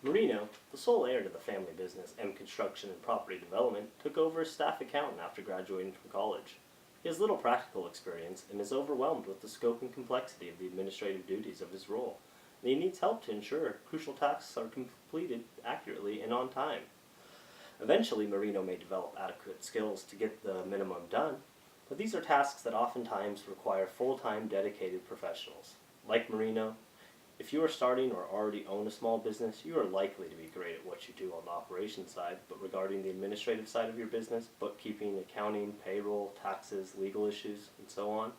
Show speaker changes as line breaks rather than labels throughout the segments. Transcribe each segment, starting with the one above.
Marino, the sole heir to the family business M Construction and Property Development, took over as staff accountant after graduating from college. He has little practical experience and is overwhelmed with the scope and complexity of the administrative duties of his role, and he needs help to ensure crucial tasks are completed accurately and on time. Eventually, Marino may develop adequate skills to get the minimum done, but these are tasks that oftentimes require full-time dedicated professionals. Like Marino, if you are starting or already own a small business, you are likely to be great at what you do on the operations side, but regarding the administrative side of your business, bookkeeping, accounting, payroll, taxes, legal issues, and so on,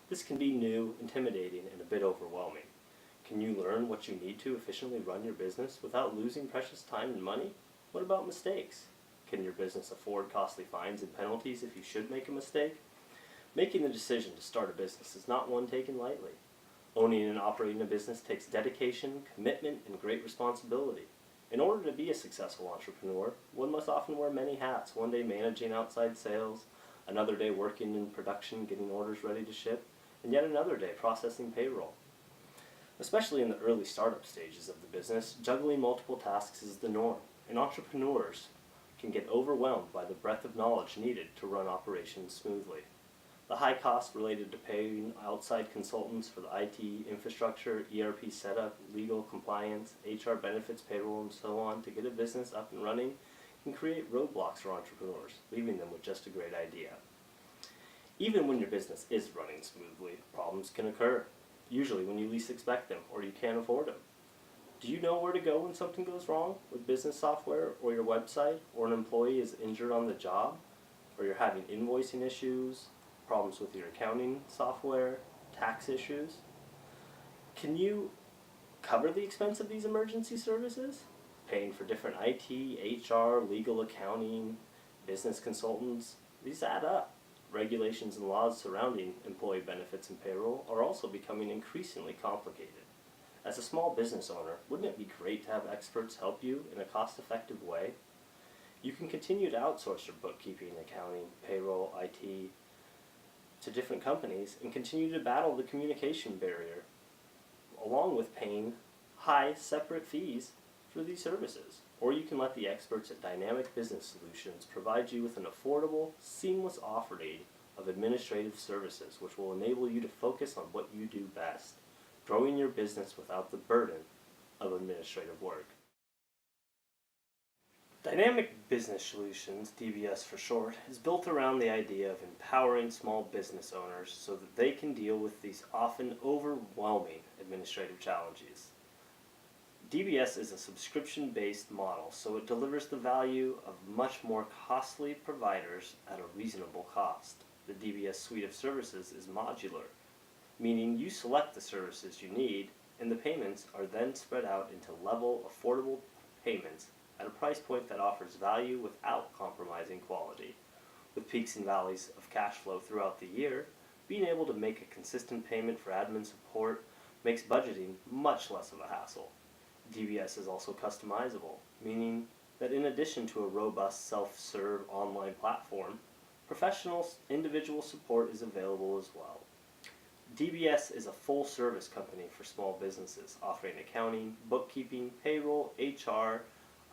this can be new, intimidating, and a bit overwhelming. Can you learn what you need to efficiently run your business without losing precious time and money? What about mistakes? Can your business afford costly fines and penalties if you should make a mistake? Making the decision to start a business is not one taken lightly. Owning and operating a business takes dedication, commitment, and great responsibility. In order to be a successful entrepreneur, one must often wear many hats, one day managing outside sales, another day working in production getting orders ready to ship, and yet another day processing payroll. Especially in the early startup stages of the business, juggling multiple tasks is the norm, and entrepreneurs can get overwhelmed by the breadth of knowledge needed to run operations smoothly. The high costs related to paying outside consultants for the IT infrastructure, ERP setup, legal compliance, HR benefits, payroll, and so on to get a business up and running can create roadblocks for entrepreneurs, leaving them with just a great idea. Even when your business is running smoothly, problems can occur, usually when you least expect them or you can't afford them. Do you know where to go when something goes wrong with business software or your website, or an employee is injured on the job, or you're having invoicing issues, problems with your accounting software, tax issues? Can you cover the expense of these emergency services? Paying for different IT, HR, legal, accounting, business consultants, these add up. Regulations and laws surrounding employee benefits and payroll are also becoming increasingly complicated. As a small business owner, wouldn't it be great to have experts help you in a cost-effective way? You can continue to outsource your bookkeeping, accounting, payroll, IT to different companies and continue to battle the communication barrier, along with paying high separate fees for these services. Or you can let the experts at Dynamic Business Solutions provide you with an affordable, seamless offering of administrative services which will enable you to focus on what you do best, growing your business without the burden of administrative work. Dynamic Business Solutions, DBS for short, is built around the idea of empowering small business owners so that they can deal with these often overwhelming administrative challenges. DBS is a subscription-based model, so it delivers the value of much more costly providers at a reasonable cost. The DBS suite of services is modular, meaning you select the services you need, and the payments are then spread out into level, affordable payments at a price point that offers value without compromising quality. With peaks and valleys of cash flow throughout the year, being able to make a consistent payment for admin support makes budgeting much less of a hassle. DBS is also customizable, meaning that in addition to a robust self-serve online platform, professional individual support is available as well. DBS is a full-service company for small businesses, offering accounting, bookkeeping, payroll, HR,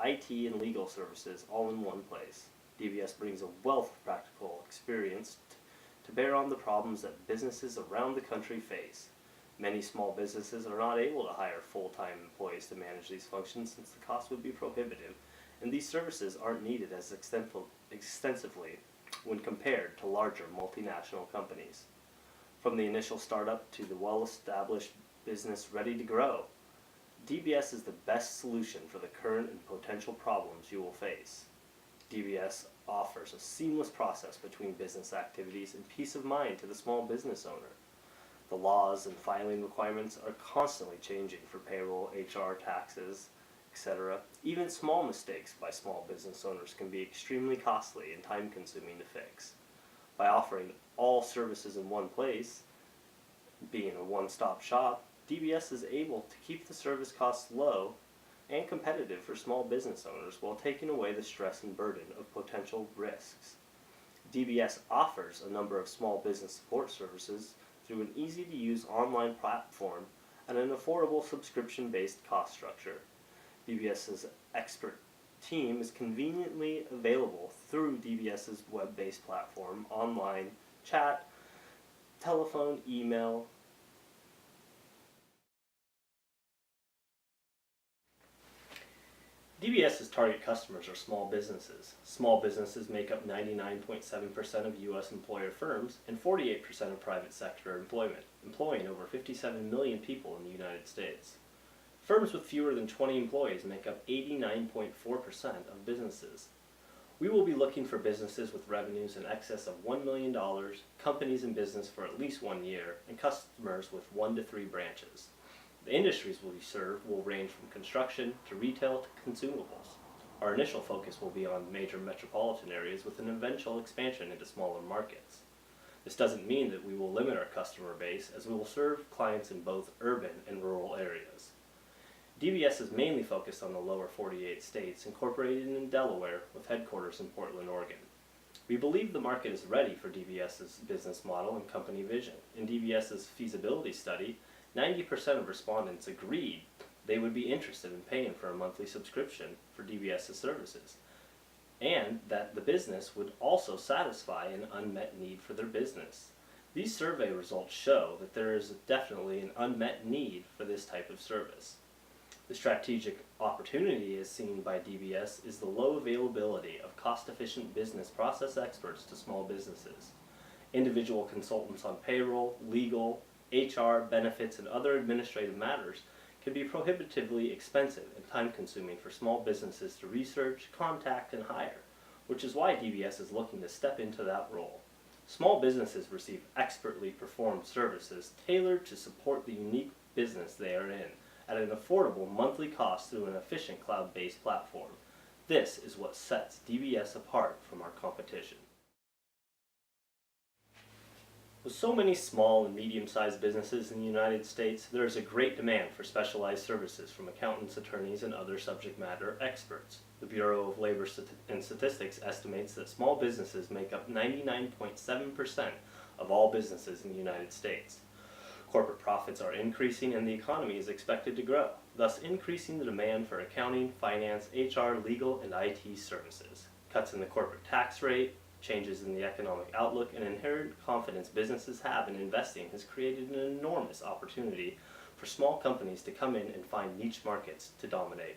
IT, and legal services all in one place. DBS brings a wealth of practical experience to bear on the problems that businesses around the country face. Many small businesses are not able to hire full-time employees to manage these functions since the cost would be prohibitive, and these services aren't needed as extensively when compared to larger multinational companies. From the initial startup to the well-established business ready to grow, DBS is the best solution for the current and potential problems you will face. DBS offers a seamless process between business activities and peace of mind to the small business owner. The laws and filing requirements are constantly changing for payroll, HR, taxes, etc. Even small mistakes by small business owners can be extremely costly and time-consuming to fix. By offering all services in one place, being a one-stop shop, DBS is able to keep the service costs low and competitive for small business owners while taking away the stress and burden of potential risks. DBS offers a number of small business support services through an easy-to-use online platform and an affordable subscription-based cost structure. DBS's expert team is conveniently available through DBS's web-based platform, online, chat, telephone, email. DBS's target customers are small businesses. Small businesses make up 99.7% of U.S. employer firms and 48% of private sector employment, employing over 57 million people in the United States. Firms with fewer than 20 employees make up 89.4% of businesses. We will be looking for businesses with revenues in excess of $1 million, companies in business for at least 1 year, and customers with 1 to 3 branches. The industries we serve will range from construction to retail to consumables. Our initial focus will be on major metropolitan areas with an eventual expansion into smaller markets. This doesn't mean that we will limit our customer base, as we will serve clients in both urban and rural areas. DBS is mainly focused on the lower 48 states, incorporated in Delaware with headquarters in Portland, Oregon. We believe the market is ready for DBS's business model and company vision. In DBS's feasibility study, 90% of respondents agreed they would be interested in paying for a monthly subscription for DBS's services, and that the business would also satisfy an unmet need for their business. These survey results show that there is definitely an unmet need for this type of service. The strategic opportunity as seen by DBS is the low availability of cost-efficient business process experts to small businesses. Individual consultants on payroll, legal, HR, benefits, and other administrative matters can be prohibitively expensive and time-consuming for small businesses to research, contact, and hire, which is why DBS is looking to step into that role. Small businesses receive expertly performed services tailored to support the unique business they are in at an affordable monthly cost through an efficient cloud-based platform. This is what sets DBS apart from our competition. With so many small and medium-sized businesses in the United States, there is a great demand for specialized services from accountants, attorneys, and other subject matter experts. The Bureau of Labor and Statistics estimates that small businesses make up 99.7% of all businesses in the United States. Corporate profits are increasing and the economy is expected to grow, thus increasing the demand for accounting, finance, HR, legal, and IT services. Cuts in the corporate tax rate, changes in the economic outlook, and inherent confidence businesses have in investing has created an enormous opportunity for small companies to come in and find niche markets to dominate.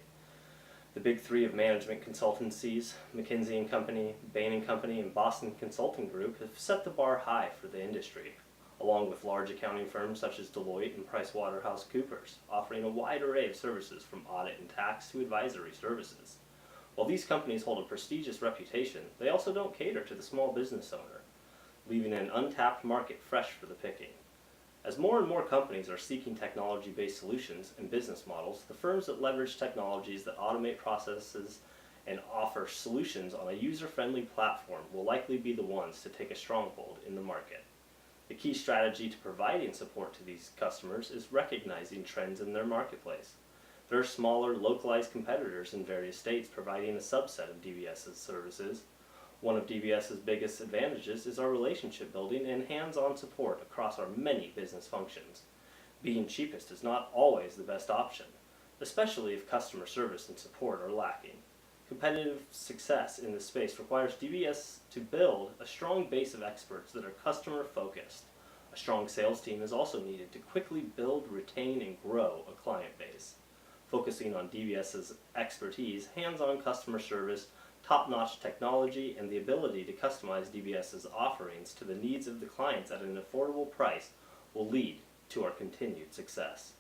The big three of management consultancies, McKinsey & Company, Bain & Company, and Boston Consulting Group have set the bar high for the industry, along with large accounting firms such as Deloitte and PricewaterhouseCoopers, offering a wide array of services from audit and tax to advisory services. While these companies hold a prestigious reputation, they also don't cater to the small business owner, leaving an untapped market fresh for the picking. As more and more companies are seeking technology-based solutions and business models, the firms that leverage technologies that automate processes and offer solutions on a user-friendly platform will likely be the ones to take a stronghold in the market. The key strategy to providing support to these customers is recognizing trends in their marketplace. There are smaller, localized competitors in various states providing a subset of DBS's services. One of DBS's biggest advantages is our relationship building and hands-on support across our many business functions. Being cheapest is not always the best option, especially if customer service and support are lacking. Competitive success in this space requires DBS to build a strong base of experts that are customer-focused. A strong sales team is also needed to quickly build, retain, and grow a client base. Focusing on DBS's expertise, hands-on customer service, top-notch technology, and the ability to customize DBS's offerings to the needs of the clients at an affordable price will lead to our continued success.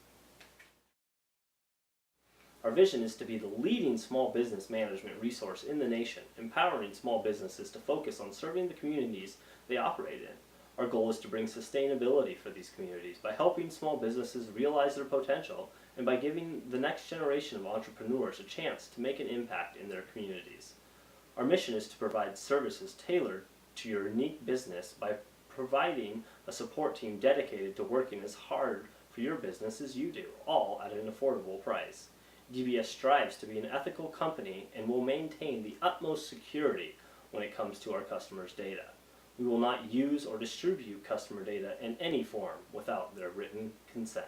Our vision is to be the leading small business management resource in the nation, empowering small businesses to focus on serving the communities they operate in. Our goal is to bring sustainability for these communities by helping small businesses realize their potential and by giving the next generation of entrepreneurs a chance to make an impact in their communities. Our mission is to provide services tailored to your unique business by providing a support team dedicated to working as hard for your business as you do, all at an affordable price. DBS strives to be an ethical company and will maintain the utmost security when it comes to our customers' data. We will not use or distribute customer data in any form without their written consent.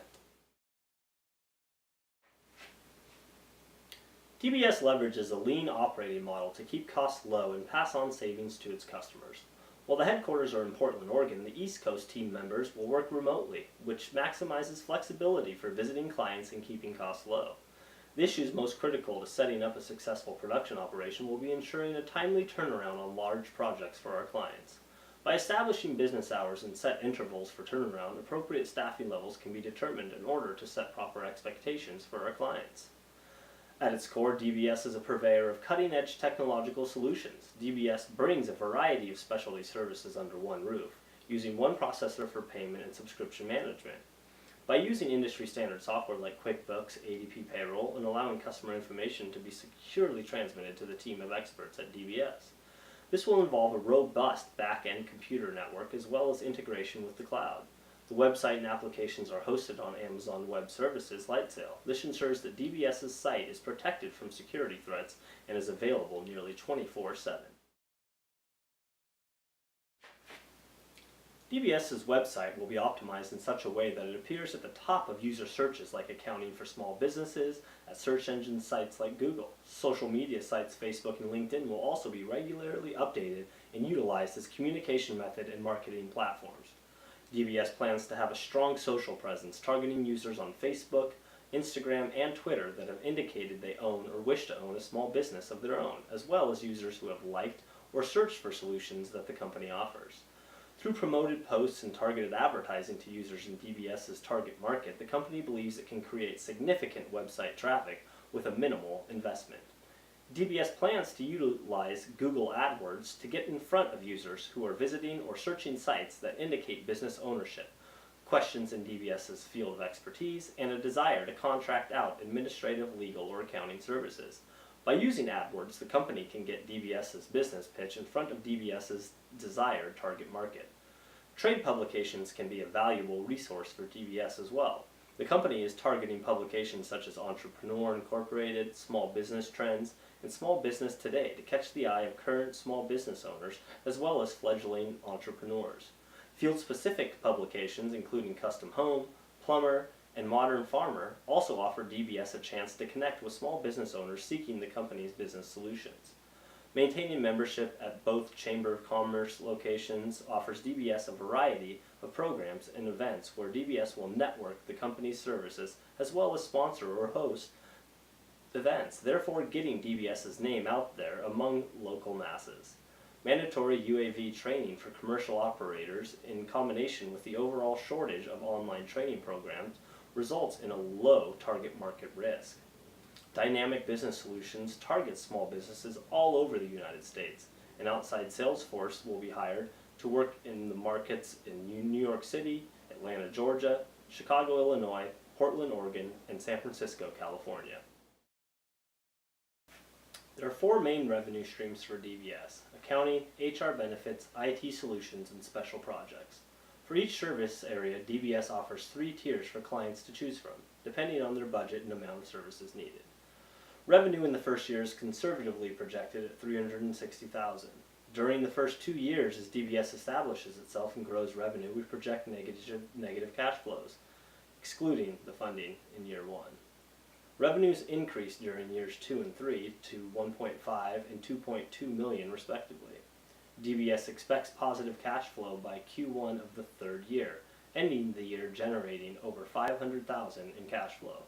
DBS leverages a lean operating model to keep costs low and pass on savings to its customers. While the headquarters are in Portland, Oregon, the East Coast team members will work remotely, which maximizes flexibility for visiting clients and keeping costs low. The issues most critical to setting up a successful production operation will be ensuring a timely turnaround on large projects for our clients. By establishing business hours and set intervals for turnaround, appropriate staffing levels can be determined in order to set proper expectations for our clients. At its core, DBS is a purveyor of cutting-edge technological solutions. DBS brings a variety of specialty services under one roof, using one processor for payment and subscription management. By using industry-standard software like QuickBooks, ADP Payroll, and allowing customer information to be securely transmitted to the team of experts at DBS. This will involve a robust back-end computer network as well as integration with the cloud. The website and applications are hosted on Amazon Web Services Lightsail. This ensures that DBS's site is protected from security threats and is available nearly 24/7. DBS's website will be optimized in such a way that it appears at the top of user searches like accounting for small businesses, at search engine sites like Google. Social media sites Facebook and LinkedIn will also be regularly updated and utilized as communication method and marketing platforms. DBS plans to have a strong social presence targeting users on Facebook, Instagram, and Twitter that have indicated they own or wish to own a small business of their own, as well as users who have liked or searched for solutions that the company offers. Through promoted posts and targeted advertising to users in DBS's target market, the company believes it can create significant website traffic with a minimal investment. DBS plans to utilize Google AdWords to get in front of users who are visiting or searching sites that indicate business ownership, questions in DBS's field of expertise, and a desire to contract out administrative, legal, or accounting services. By using AdWords, the company can get DBS's business pitch in front of DBS's desired target market. Trade publications can be a valuable resource for DBS as well. The company is targeting publications such as Entrepreneur Incorporated, Small Business Trends, and Small Business Today to catch the eye of current small business owners as well as fledgling entrepreneurs. Field-specific publications including Custom Home, Plumber, and Modern Farmer also offer DBS a chance to connect with small business owners seeking the company's business solutions. Maintaining membership at both Chamber of Commerce locations offers DBS a variety of programs and events where DBS will network the company's services as well as sponsor or host events, therefore getting DBS's name out there among local masses. Mandatory UAV training for commercial operators in combination with the overall shortage of online training programs results in a low target market risk. Dynamic Business Solutions targets small businesses all over the United States. An outside sales force will be hired to work in the markets in New York City, Atlanta, Georgia, Chicago, Illinois, Portland, Oregon, and San Francisco, California. There are four main revenue streams for DBS: accounting, HR benefits, IT solutions, and special projects. For each service area, DBS offers 3 tiers for clients to choose from, depending on their budget and amount of services needed. Revenue in the first year is conservatively projected at $360,000. During the first 2 years, as DBS establishes itself and grows revenue, we project negative cash flows, excluding the funding in year 1. Revenues increase during years 2 and 3 to $1.5 and $2.2 million respectively. DBS expects positive cash flow by Q1 of the 3rd year, ending the year generating over $500,000 in cash flow.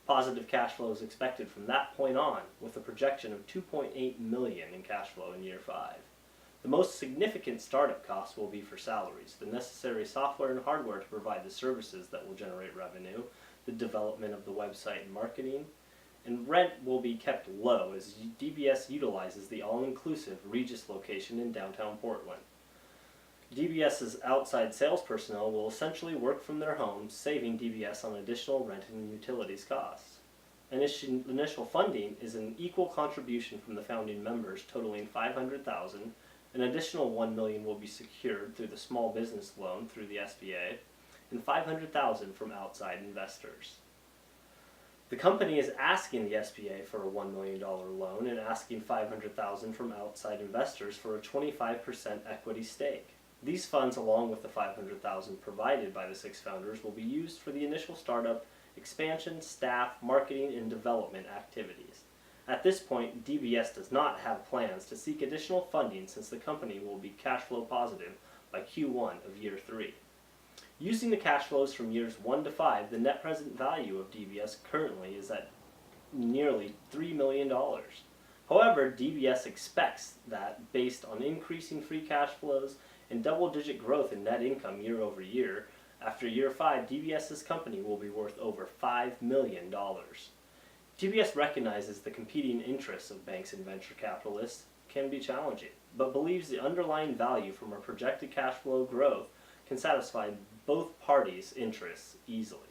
Positive cash flow is expected from that point on, with a projection of $2.8 million in cash flow in year 5. The most significant startup costs will be for salaries, the necessary software and hardware to provide the services that will generate revenue, the development of the website and marketing, and rent will be kept low as DBS utilizes the all-inclusive Regis location in downtown Portland. DBS's outside sales personnel will essentially work from their homes, saving DBS on additional rent and utilities costs. Initial funding is an equal contribution from the founding members totaling $500,000. An additional $1 million will be secured through the small business loan through the SBA, and $500,000 from outside investors. The company is asking the SBA for a $1 million loan and asking $500,000 from outside investors for a 25% equity stake. These funds, along with the $500,000 provided by the 6 founders, will be used for the initial startup, expansion, staff, marketing, and development activities. At this point, DBS does not have plans to seek additional funding since the company will be cash flow positive by Q1 of year 3. Using the cash flows from years 1 to 5, the net present value of DBS currently is at nearly $3 million. However, DBS expects that, based on increasing free cash flows and double-digit growth in net income year over year, after year 5, DBS's company will be worth over $5 million. DBS recognizes the competing interests of banks and venture capitalists can be challenging, but believes the underlying value from a projected cash flow growth can satisfy both parties' interests easily.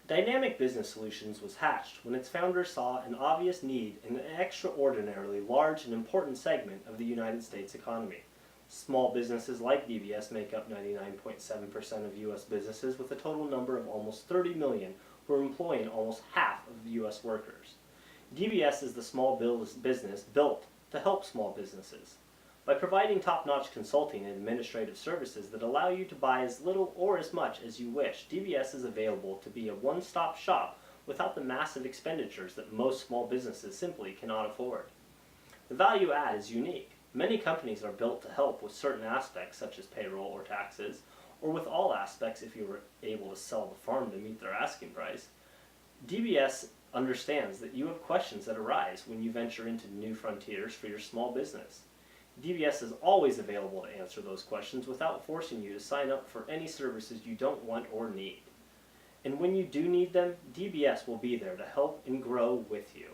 Dynamic Business Solutions was hatched when its founders saw an obvious need in an extraordinarily large and important segment of the United States economy. Small businesses like DBS make up 99.7% of U.S. businesses, with a total number of almost 30 million who are employing almost half of the U.S. workers. DBS is the small business built to help small businesses. By providing top-notch consulting and administrative services that allow you to buy as little or as much as you wish, DBS is available to be a one-stop shop without the massive expenditures that most small businesses simply cannot afford. The value add is unique. Many companies are built to help with certain aspects such as payroll or taxes, or with all aspects if you were able to sell the farm to meet their asking price. DBS understands that you have questions that arise when you venture into new frontiers for your small business. DBS is always available to answer those questions without forcing you to sign up for any services you don't want or need. And when you do need them, DBS will be there to help and grow with you.